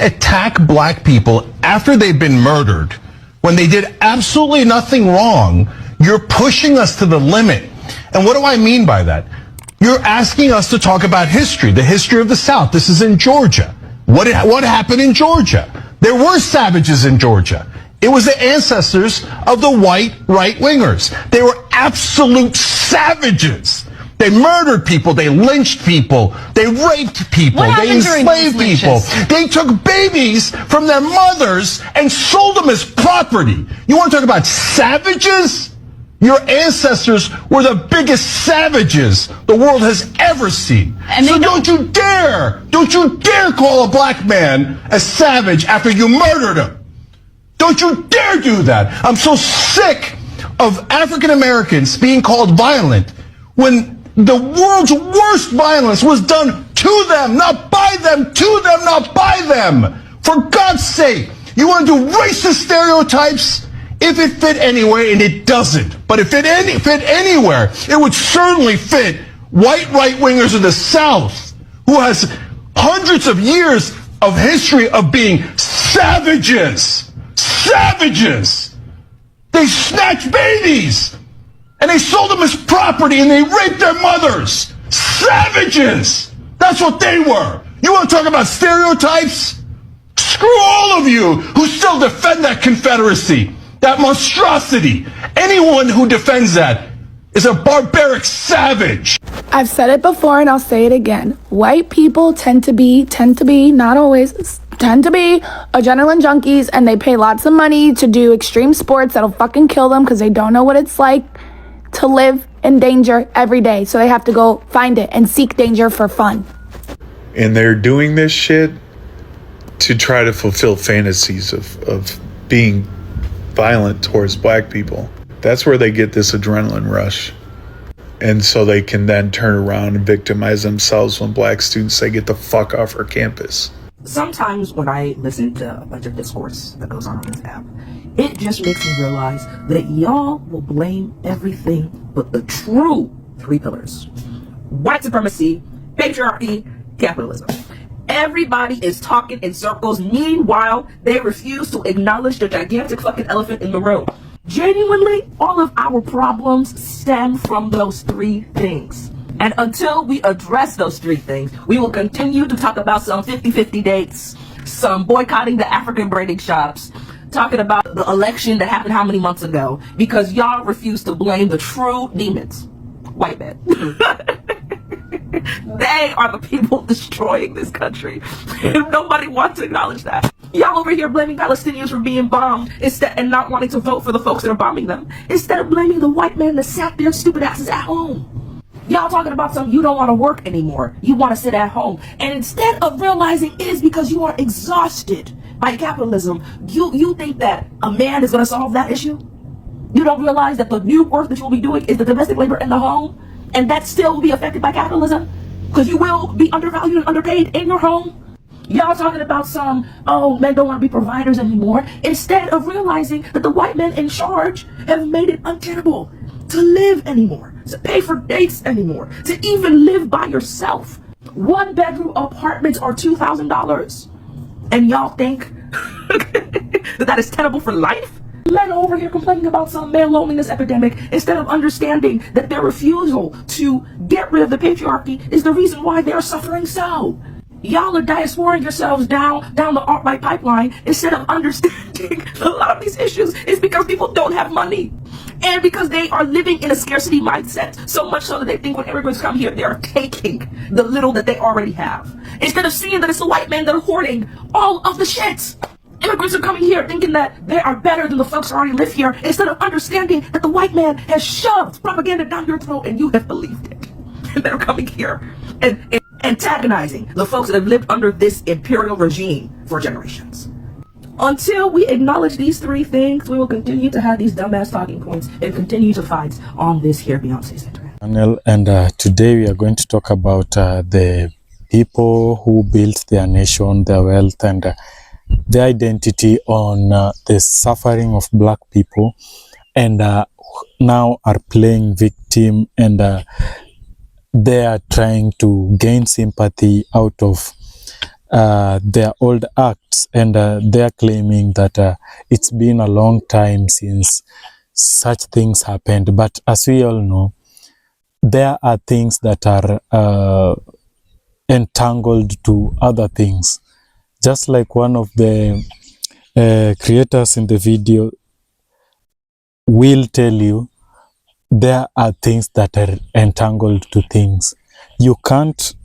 attack black people after they've been murdered, when they did absolutely nothing wrong, you're pushing us to the limit. And what do I mean by that? You're asking us to talk about history, the history of the South. This is in Georgia. What happened in Georgia? There were savages in Georgia. It was the ancestors of the white right-wingers. They were absolute savages. They murdered people, they lynched people, they raped people, they enslaved people. They took babies from their mothers and sold them as property. You want to talk about savages? Your ancestors were the biggest savages the world has ever seen. And so don't you dare call a black man a savage after you murdered him. Don't you dare do that. I'm so sick of African Americans being called violent when the world's worst violence was done to them, not by them, to them, not by them. For God's sake, you want to do racist stereotypes? If it fit anywhere, and it doesn't, but if it fit anywhere, it would certainly fit white right-wingers of the South, who has hundreds of years of history of being savages. Savages! They snatched babies, and they sold them as property, and they raped their mothers. Savages! That's what they were. You want to talk about stereotypes? Screw all of you who still defend that Confederacy. That monstrosity. Anyone who defends that is a barbaric savage. I've said it before and I'll say it again. White people tend to be, not always, tend to be adrenaline junkies, and they pay lots of money to do extreme sports that'll fucking kill them because they don't know what it's like to live in danger every day. So they have to go find it and seek danger for fun. And they're doing this shit to try to fulfill fantasies of being violent towards black people. That's where they get this adrenaline rush. And so they can then turn around and victimize themselves when black students say, get the fuck off our campus. Sometimes when I listen to a bunch of discourse that goes on this app, it just makes me realize that y'all will blame everything but the true three pillars: white supremacy, patriarchy, capitalism. Everybody is talking in circles. Meanwhile, they refuse to acknowledge the gigantic fucking elephant in the room. Genuinely, all of our problems stem from those three things. And until we address those three things, we will continue to talk about some 50-50 dates, some boycotting the African braiding shops, talking about the election that happened how many months ago, because y'all refuse to blame the true demons. White men. They are the people destroying this country. And nobody wants to acknowledge that. Y'all over here blaming Palestinians for being bombed and not wanting to vote for the folks that are bombing them, instead of blaming the white men that sat their stupid asses at home. Y'all talking about something, you don't want to work anymore. You want to sit at home. And instead of realizing it is because you are exhausted by capitalism, you think that a man is going to solve that issue? You don't realize that the new work that you'll be doing is the domestic labor in the home, and that still will be affected by capitalism because you will be undervalued and underpaid in your home. Y'all talking about some, oh, men don't want to be providers anymore, instead of realizing that the white men in charge have made it untenable to live anymore, to pay for dates anymore, to even live by yourself. 1-bedroom apartments are $2,000. And y'all think that is tenable for life? Men over here complaining about some male loneliness epidemic instead of understanding that their refusal to get rid of the patriarchy is the reason why they're suffering so. Y'all are diasporing yourselves down the alt-right pipeline instead of understanding a lot of these issues is because people don't have money. And because they are living in a scarcity mindset, so much so that they think when immigrants come here, they are taking the little that they already have. Instead of seeing that it's the white men that are hoarding all of the shit. Immigrants are coming here thinking that they are better than the folks who already live here, instead of understanding that the white man has shoved propaganda down your throat and you have believed it. And they're coming here and antagonizing the folks that have lived under this imperial regime for generations. Until we acknowledge these three things, we will continue to have these dumbass talking points and continue to fight on this here Beyonce Center. And today we are going to talk about the people who built their nation, their wealth, and their identity on the suffering of black people, and now are playing victim, and they are trying to gain sympathy out of their old acts, and they're claiming that it's been a long time since such things happened. But as we all know, there are things that are entangled to other things. Just like one of the creators in the video will tell you, there are things that are entangled to things. You can't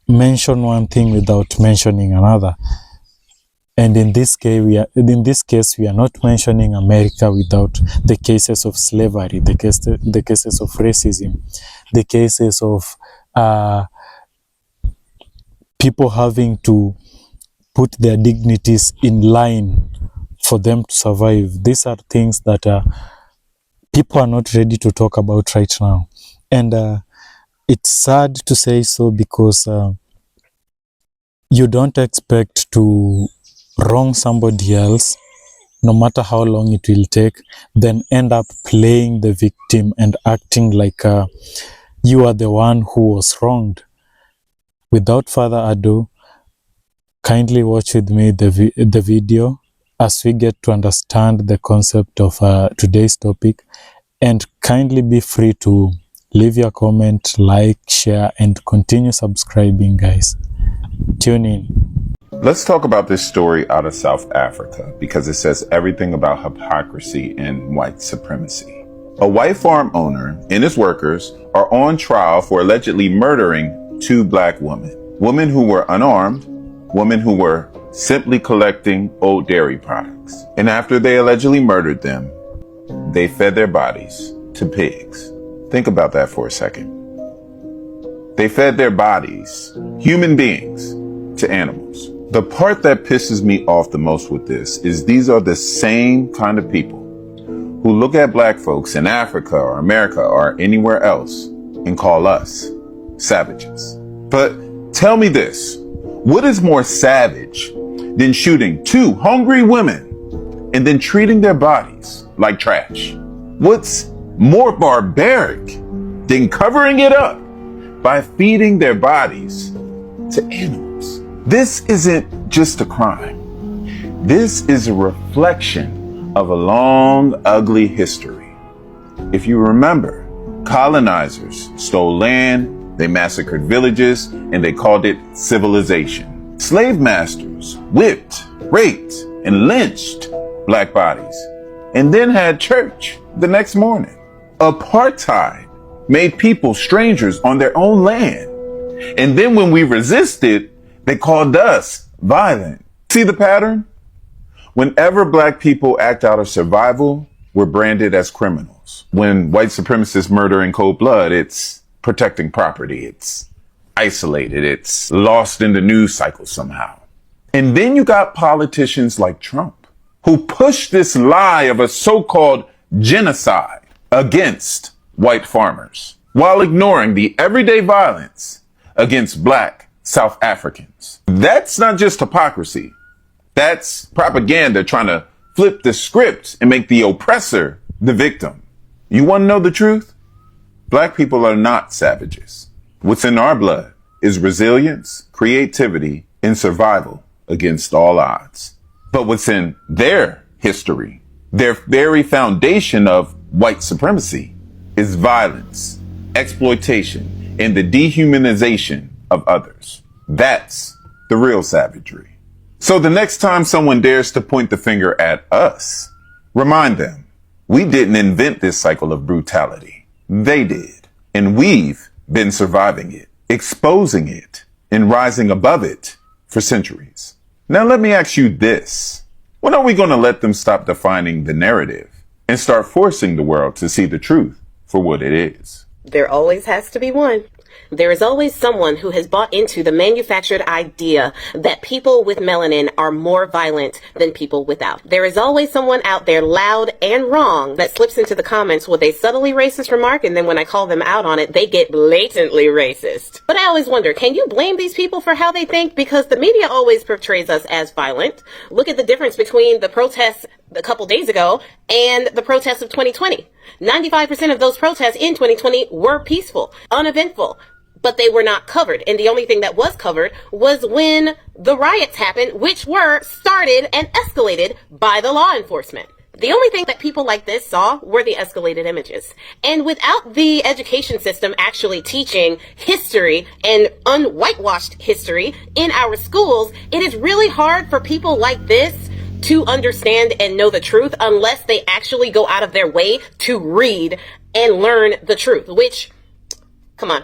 mention one thing without mentioning another. And in this case, we are not mentioning America without the cases of slavery, the cases of racism, the cases of people having to put their dignities in line for them to survive. These are things that people are not ready to talk about right now. And it's sad to say so, because you don't expect to wrong somebody else, no matter how long it will take, then end up playing the victim and acting like you are the one who was wronged. Without further ado, kindly watch with me the video as we get to understand the concept of today's topic, and kindly be free to leave your comment, like, share, and continue subscribing, guys. Tune in. Let's talk about this story out of South Africa because it says everything about hypocrisy and white supremacy. A white farm owner and his workers are on trial for allegedly murdering 2 black women who were unarmed, women who were simply collecting old dairy products. And after they allegedly murdered them, they fed their bodies to pigs. Think about that for a second. They fed their bodies, human beings, to animals. The part that pisses me off the most with this is these are the same kind of people who look at black folks in Africa or America or anywhere else and call us savages. But tell me this, what is more savage than shooting 2 hungry women and then treating their bodies like trash? What's more barbaric than covering it up by feeding their bodies to animals? This isn't just a crime. This is a reflection of a long, ugly history. If you remember, colonizers stole land, they massacred villages, and they called it civilization. Slave masters whipped, raped, and lynched black bodies, and then had church the next morning. Apartheid made people strangers on their own land. And then when we resisted, they called us violent. See the pattern? Whenever black people act out of survival, we're branded as criminals. When white supremacists murder in cold blood, it's protecting property. It's isolated. It's lost in the news cycle somehow. And then you got politicians like Trump who push this lie of a so-called genocide against white farmers while ignoring the everyday violence against black South Africans. That's not just hypocrisy. That's propaganda trying to flip the script and make the oppressor the victim. You want to know the truth? Black people are not savages. What's in our blood is resilience, creativity, and survival against all odds. But what's in their history, their very foundation of white supremacy, is violence, exploitation, and the dehumanization of others. That's the real savagery. So the next time someone dares to point the finger at us, remind them, we didn't invent this cycle of brutality. They did. And we've been surviving it, exposing it, and rising above it for centuries. Now let me ask you this. When are we going to let them stop defining the narrative and start forcing the world to see the truth for what it is? There always has to be one. There is always someone who has bought into the manufactured idea that people with melanin are more violent than people without. There is always someone out there loud and wrong that slips into the comments with a subtly racist remark, and then when I call them out on it, they get blatantly racist. But I always wonder, can you blame these people for how they think? Because the media always portrays us as violent. Look at the difference between the protests a couple days ago and the protests of 2020. 95% of those protests in 2020 were peaceful, uneventful. but they were not covered. And the only thing that was covered was when the riots happened, which were started and escalated by the law enforcement. The only thing that people like this saw were the escalated images. And without the education system actually teaching history and unwhitewashed history in our schools, it is really hard for people like this to understand and know the truth unless they actually go out of their way to read and learn the truth, which, come on.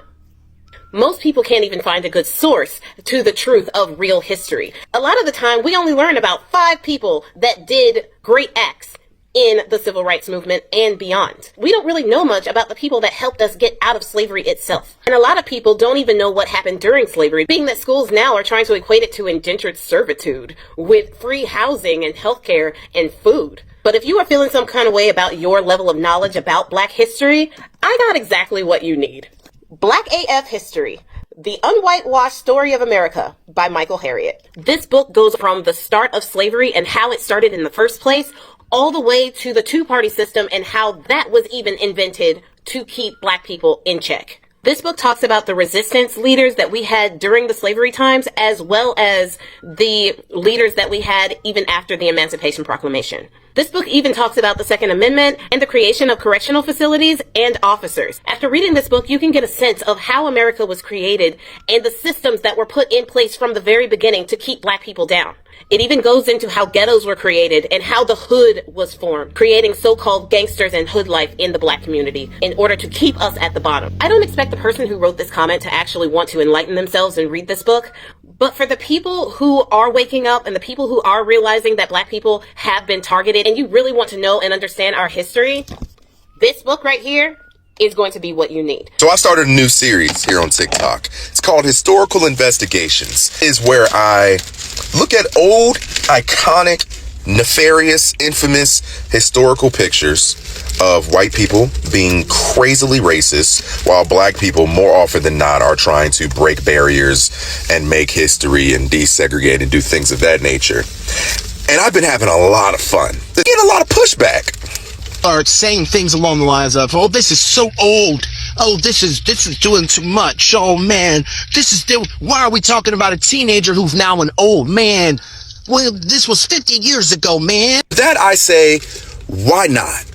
Most people can't even find a good source to the truth of real history. A lot of the time, we only learn about 5 people that did great acts in the civil rights movement and beyond. We don't really know much about the people that helped us get out of slavery itself. And a lot of people don't even know what happened during slavery, being that schools now are trying to equate it to indentured servitude with free housing and healthcare and food. But if you are feeling some kind of way about your level of knowledge about Black history, I got exactly what you need. Black AF History, The Unwhitewashed Story of America by Michael Harriot. This book goes from the start of slavery and how it started in the first place, all the way to the two-party system and how that was even invented to keep Black people in check. This book talks about the resistance leaders that we had during the slavery times, as well as the leaders that we had even after the Emancipation Proclamation. This book even talks about the Second Amendment and the creation of correctional facilities and officers. After reading this book, you can get a sense of how America was created and the systems that were put in place from the very beginning to keep Black people down. It even goes into how ghettos were created and how the hood was formed, creating so-called gangsters and hood life in the Black community in order to keep us at the bottom. I don't expect the person who wrote this comment to actually want to enlighten themselves and read this book, but for the people who are waking up and the people who are realizing that Black people have been targeted and you really want to know and understand our history, this book right here is going to be what you need. So I started a new series here on TikTok. It's called Historical Investigations. It's where I look at old, iconic, nefarious, infamous historical pictures of white people being crazily racist, while Black people more often than not are trying to break barriers and make history and desegregate and do things of that nature. And I've been having a lot of fun. Getting a lot of pushback. Are saying things along the lines of, "Oh, this is so old. Oh, this is doing too much. Oh man, why are we talking about a teenager who's now an old man? Well, this was 50 years ago, man." That I say, why not?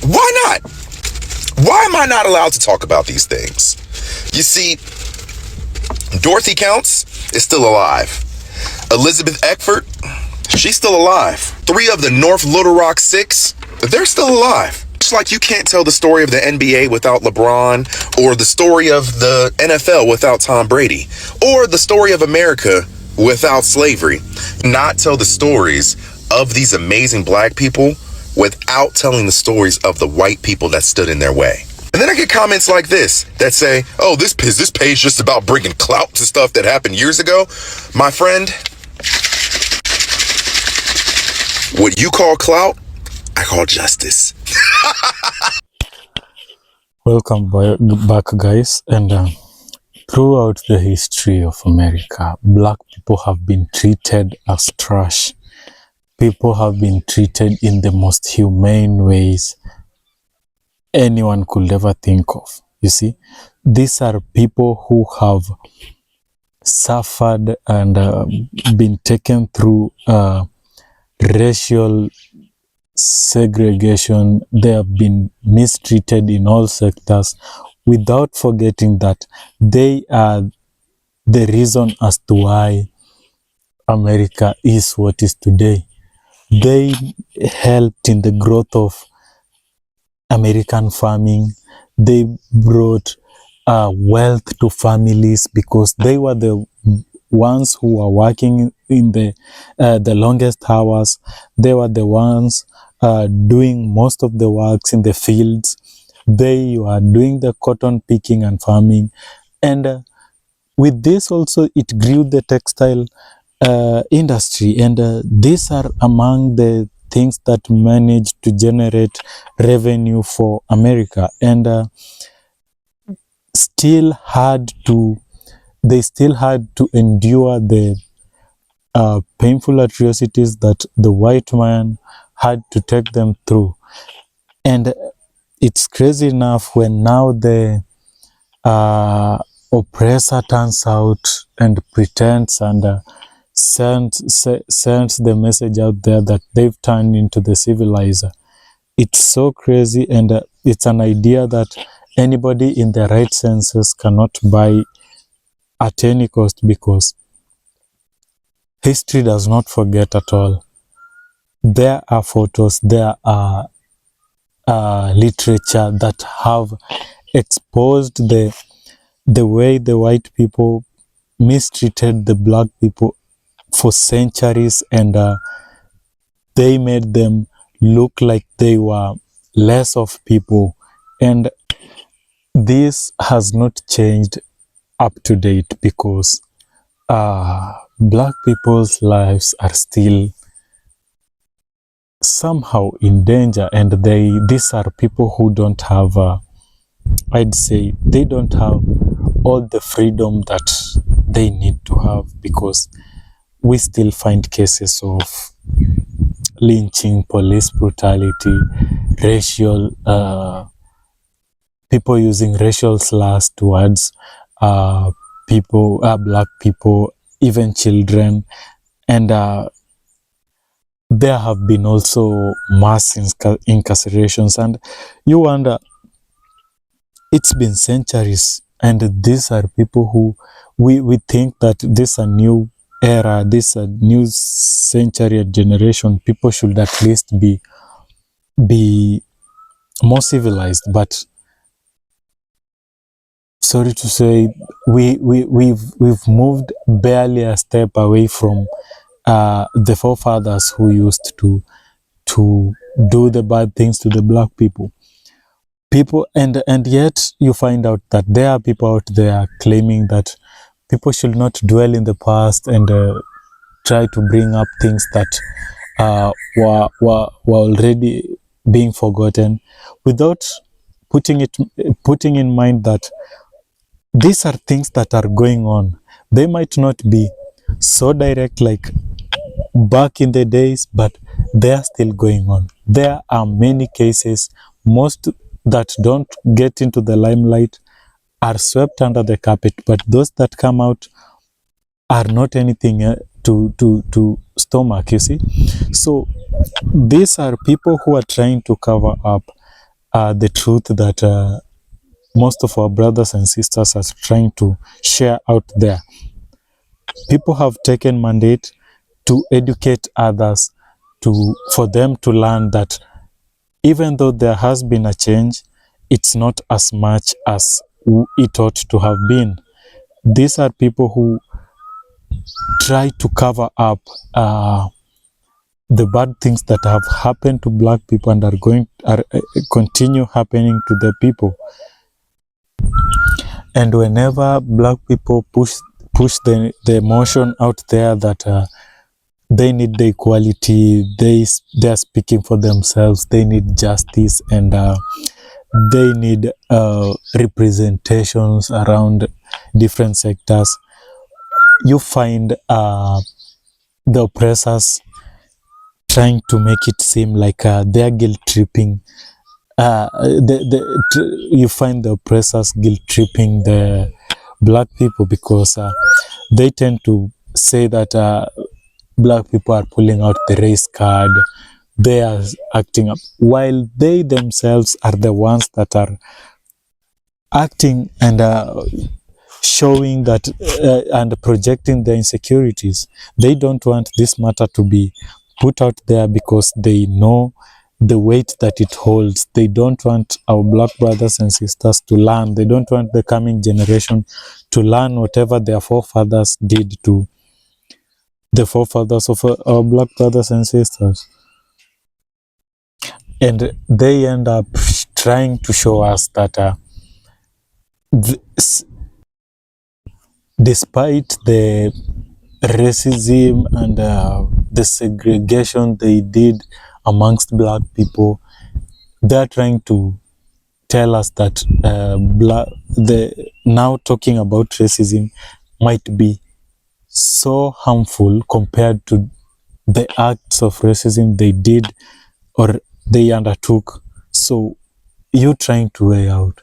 Why not? Why am I not allowed to talk about these things? You see, Dorothy Counts is still alive. Elizabeth Eckford, she's still alive. 3 of the North Little Rock 6, they're still alive. Just like you can't tell the story of the NBA without LeBron, or the story of the NFL without Tom Brady, or the story of America without slavery. Not tell the stories of these amazing Black people without telling the stories of the white people that stood in their way. And then I get comments like this that say, "Oh, this page just about bringing clout to stuff that happened years ago." My friend, what you call clout, I call justice. Welcome back, guys. And throughout the history of America, Black people have been treated as trash. People have been treated in the most humane ways anyone could ever think of. You see, these are people who have suffered and been taken through racial segregation. They have been mistreated in all sectors, without forgetting that they are the reason as to why America is what is today. They helped in the growth of American farming. They brought wealth to families because they were the ones who were working in the longest hours. They were the ones doing most of the works in the fields. They were doing the cotton picking and farming. And with this also, it grew the textile industry. And these are among the things that managed to generate revenue for America. And they still had to endure the painful atrocities that the white man had to take them through. And it's crazy enough when now the oppressor turns out and pretends and sends the message out there that they've turned into the civilizer. It's so crazy, and it's an idea that anybody in their right senses cannot buy at any cost, because history does not forget at all. There are photos, there are literature that have exposed the way the white people mistreated the black people for centuries, and they made them look like they were less of people. And this has not changed up to date, because black people's lives are still somehow in danger, and these are people who don't have I'd say they don't have all the freedom that they need to have, because we still find cases of lynching, police brutality, racial people using racial slurs towards people, black people, even children, and there have been also mass incarcerations, and you wonder, it's been centuries, and these are people who we think that this a new era, this a new century generation, people should at least be more civilized. But sorry to say, we've moved barely a step away from the forefathers who used to do the bad things to the black people. And yet you find out that there are people out there claiming that people should not dwell in the past and try to bring up things that were already being forgotten, without putting in mind that these are things that are going on. They might not be so direct like back in the days, but they are still going on. There are many cases, most that don't get into the limelight are swept under the carpet, but those that come out are not anything to stomach, you see. So these are people who are trying to cover up the truth that most of our brothers and sisters are trying to share out there. People have taken mandate to educate others, for them to learn that even though there has been a change, it's not as much as it ought to have been. These are people who try to cover up the bad things that have happened to black people and are continue happening to the people. And whenever black people push the emotion out there that they need the equality, they are speaking for themselves, they need justice, and they need representations around different sectors, you find the oppressors trying to make it seem like they're guilt tripping. You find the oppressors guilt tripping the black people, because they tend to say that black people are pulling out the race card, they are acting up, while they themselves are the ones that are acting and showing that and projecting their insecurities. They don't want this matter to be put out there because they know the weight that it holds. They don't want our black brothers and sisters to learn. They don't want the coming generation to learn whatever their forefathers did to the forefathers of our black brothers and sisters. And they end up trying to show us that despite the racism and the segregation they did amongst black people, they're trying to tell us that now talking about racism might be so harmful compared to the acts of racism they did or they undertook. So you trying to weigh out,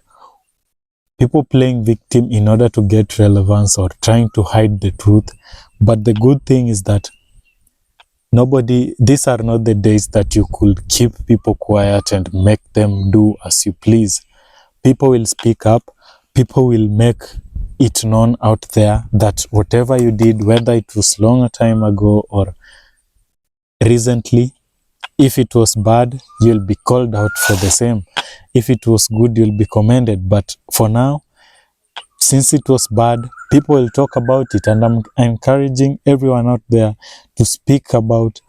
people playing victim in order to get relevance or trying to hide the truth. But the good thing is that these are not the days that you could keep people quiet and make them do as you please. People will speak up. People will make it known out there that whatever you did, whether it was long a time ago or recently, if it was bad, you'll be called out for the same. If it was good, you'll be commended. But for now, since it was bad, people will talk about it. And I'm encouraging everyone out there to speak about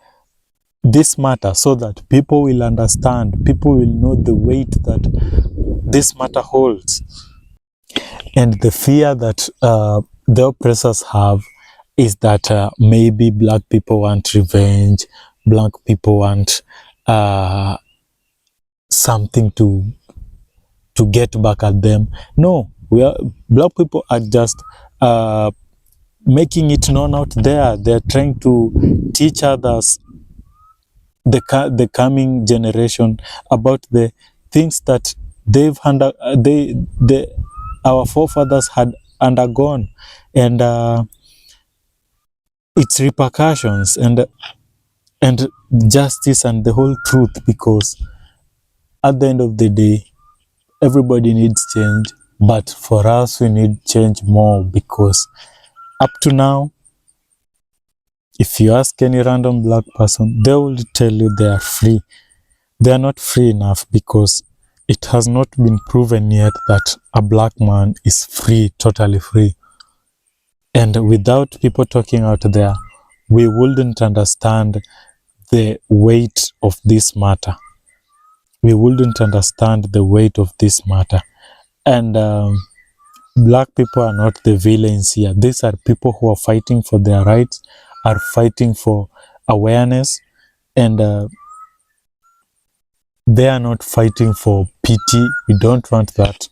this matter so that people will understand, people will know the weight that this matter holds. And the fear that the oppressors have is that maybe black people want revenge, black people want something to get back at them. No, black people are just making it known out there. They're trying to teach others, the coming generation, about the things that our forefathers had undergone, and its repercussions, and justice and the whole truth. Because at the end of the day, everybody needs change, but for us, we need change more, because up to now, if you ask any random black person, they will tell you they are free. They are not free enough, because it has not been proven yet that a black man is free, totally free. And without people talking out there, we wouldn't understand the weight of this matter. We wouldn't understand the weight of this matter. And black people are not the villains here. These are people who are fighting for their rights, are fighting for awareness, and they are not fighting for pity. We don't want that.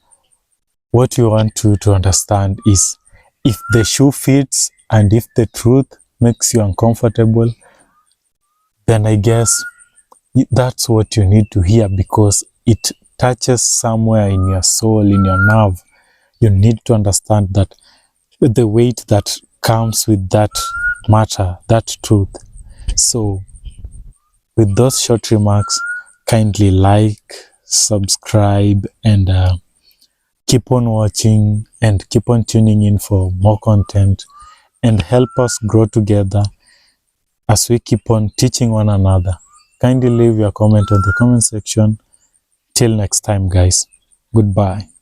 What we want to understand is, if the shoe fits and if the truth makes you uncomfortable, then I guess that's what you need to hear, because it touches somewhere in your soul, in your nerve. You need to understand that the weight that comes with that matter, that truth. So with those short remarks, kindly like, subscribe, and keep on watching and keep on tuning in for more content, and help us grow together as we keep on teaching one another. Kindly leave your comment on the comment section. Till next time, guys. Goodbye.